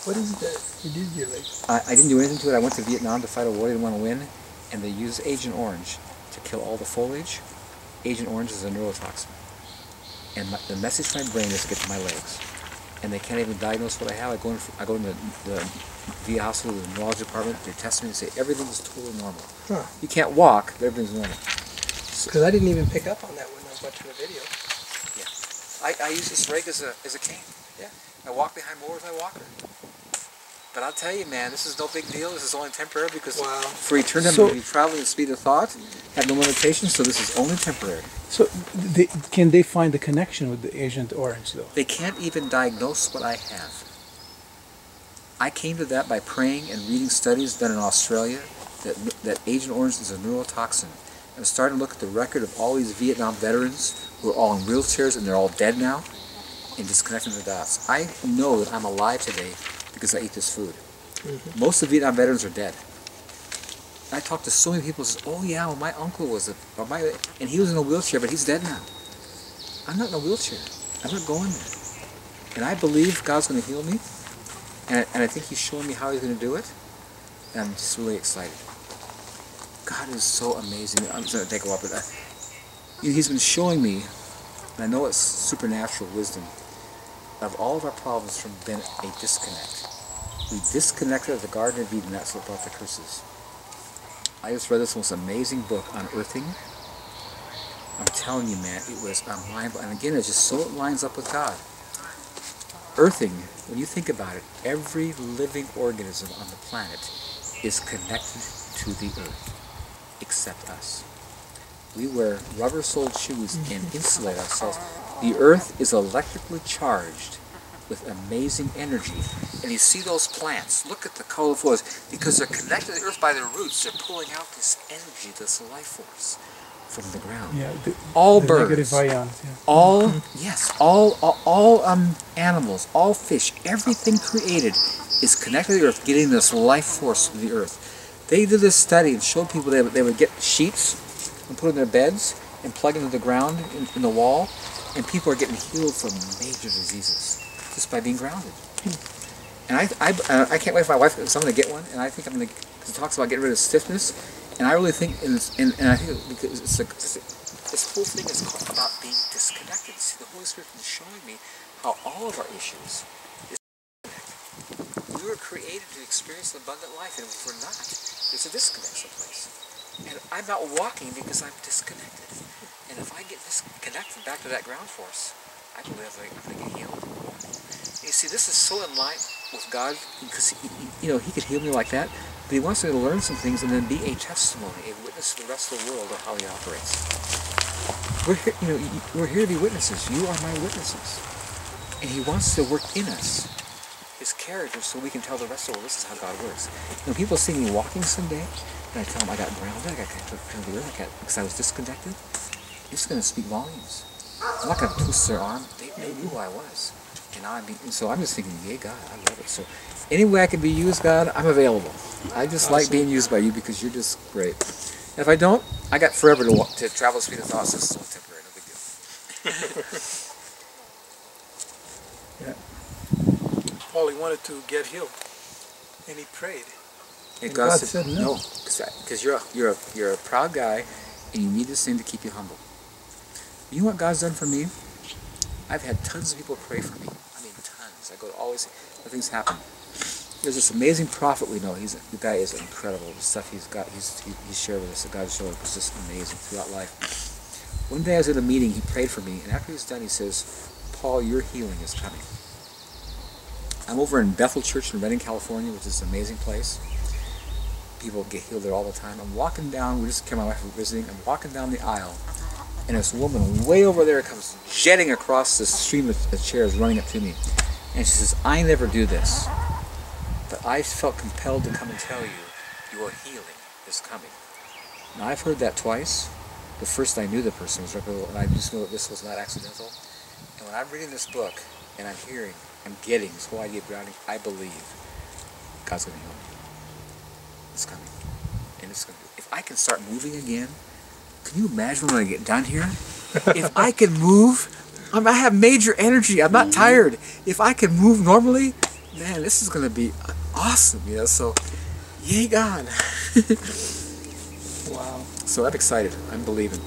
What is it that you did your leg? I didn't do anything to it. I went to Vietnam to fight a war I didn't want to win, and they used Agent Orange to kill all the foliage. Agent Orange is a neurotoxin. And the message to my brain is to get to my legs. And they can't even diagnose what I have. I go in the VA hospital, the neurology department, they test me and say everything is totally normal. Huh. You can't walk, but everything's normal. Because I didn't even pick up on that when I was watching the video. Yeah. I use this rake as a cane. Yeah. I walk behind more with my walker. But I'll tell you, man, this is no big deal. This is only temporary because for eternity we travel at the speed of thought, have no limitations, so this is only temporary. So can they find the connection with the Agent Orange, though? They can't even diagnose what I have. I came to that by praying and reading studies done in Australia that Agent Orange is a neurotoxin. I'm starting to look at the record of all these Vietnam veterans who are all in wheelchairs and they're all dead now, and disconnecting the dots. I know that I'm alive today because I eat this food. Mm-hmm. Most of the Vietnam veterans are dead. I talk to so many people who say, oh yeah, well, my uncle was and he was in a wheelchair, but he's dead now. I'm not in a wheelchair. I'm not going there. And I believe God's going to heal me, and I think He's showing me how He's going to do it, and I'm just really excited. God is so amazing. I'm just going to take a while, but He's been showing me, and I know it's supernatural wisdom, of all of our problems from being a disconnect. We disconnected at the Garden of Eden, that's what brought the curses. I just read this most amazing book on earthing. I'm telling you, man, it was a mind-blowing. And again, it just so lines up with God. Earthing, when you think about it, every living organism on the planet is connected to the earth, except us. We wear rubber-soled shoes and insulate ourselves. The earth is electrically charged with amazing energy. And you see those plants, look at the colorful ones, because they're connected to the earth by their roots, they're pulling out this energy, this life force from the ground. Yeah, all the birds, negative ions, yeah. all, yes, all animals, all fish, everything created is connected to the earth, getting this life force from the earth. They did this study and showed people they would get sheets and put in their beds and plug into the ground in the wall, and people are getting healed from major diseases just by being grounded. And I can't wait for my wife, because I'm going to get one, and I think I'm going to, because it talks about getting rid of stiffness, and I really think, and I think because this whole thing is about being disconnected. See, the Holy Spirit is showing me how all of our issues is disconnected. We were created to experience an abundant life, and if we're not, there's a disconnect someplace. And I'm not walking because I'm disconnected. And if I get disconnected back to that ground force, I believe I'm going to get healed. You see, this is so in line with God, because He could heal me like that, but He wants me to learn some things and then be a testimony, a witness to the rest of the world of how He operates. We're here to be witnesses. You are my witnesses. And He wants to work in us His character so we can tell the rest of the world this is how God works. People see me walking someday, and I tell them I got grounded, I got connected to the earth, because I was disconnected. It's going to speak volumes. I'm not going to twist their arm. They knew who I was. And so I'm just thinking, yeah, God, I love it. So any way I can be used, God, I'm available. I just like being used by You because You're just great. And if I don't, I got forever to travel the speed of thought. So it's only temporary, no big deal. Yeah. Paul, he wanted to get healed, and he prayed. And God said no, because you're a proud guy, and you need this thing to keep you humble. You know what God's done for me? I've had tons of people pray for me. I mean, tons. I go to always, things happen. There's this amazing prophet we know. The guy is incredible. The stuff he's shared with us, that God's showed was just amazing throughout life. One day I was at a meeting, he prayed for me, and after he's done, he says, Paul, your healing is coming. I'm over in Bethel Church in Redding, California, which is an amazing place. People get healed there all the time. I'm walking down, we just came, my wife was visiting, I'm walking down the aisle, and this woman way over there comes jetting across the stream of chairs, running up to me. And she says, I never do this, but I felt compelled to come and tell you, your healing is coming. Now, I've heard that twice. The first I knew the person was reputable, and I just know that this was not accidental. And when I'm reading this book, and I'm getting this whole idea of grounding, I believe God's going to heal me. It's coming. And it's going to. If I can start moving again, can you imagine when I get done here? If I can move, I have major energy. I'm not tired. If I can move normally, man, this is going to be awesome, you know, so yay God. Wow. So I'm excited. I'm believing.